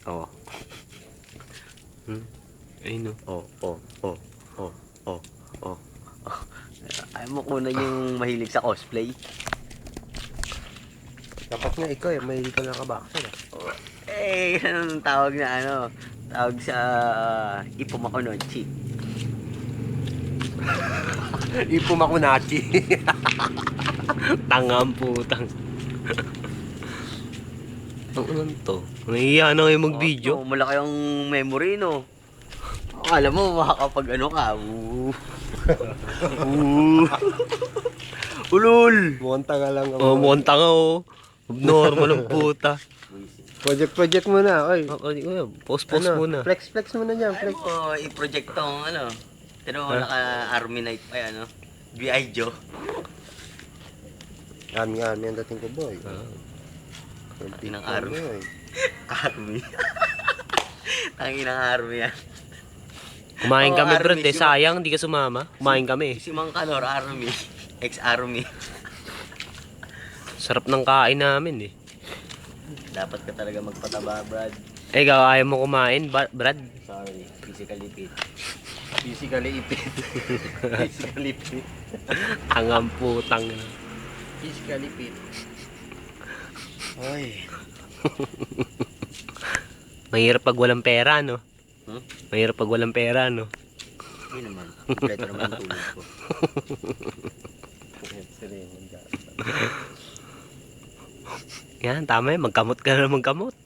Oh. Ayun, no. Oh, oh, oh, oh, oh, oh, oh. Ayaw mo kunan yung mahilig sa cosplay. Dapat nga ikaw eh, may ka nakaboxer eh. Oh. Anong tawag na ano? Tawag sa Ipumakunochi. Ipumakunachi. Tangang putang. Ang ulan to. Nahihiya na kayo mag-video. Oh, malaki yung memory, no? Alam mo, makakapag ano ka. Ulul! Monta ka lang. Oh, mukhang tanga, oh. Normal ang puta. Project muna, oy. Post muna. Flex muna dyan, flex. Ay mo, i-project tong ano. Pero naka-army night pa yan, no? B.I. Joe. Army ang dating ko, boy. Tanginang army. Army. Tanginang army yan. Kumain kami, army, Brad. Sayang, hindi ka sumama. Kumain kami. Si Mang Kanor, army. Ex-army. Sarap ng kain namin, eh. Dapat ka talaga magpataba, Brad. Ikaw, ayaw mo kumain, Brad? Sorry, physically fit. Physically fit. Physically fit. Tangang putang. Physically fit. Ay. Mahirap pag walang pera, no? Hmm? Mahirap pag walang pera, no? Hindi naman. Kompleto naman ang tulog ko. Yan, tama yun. Magkamot ka na magkamot.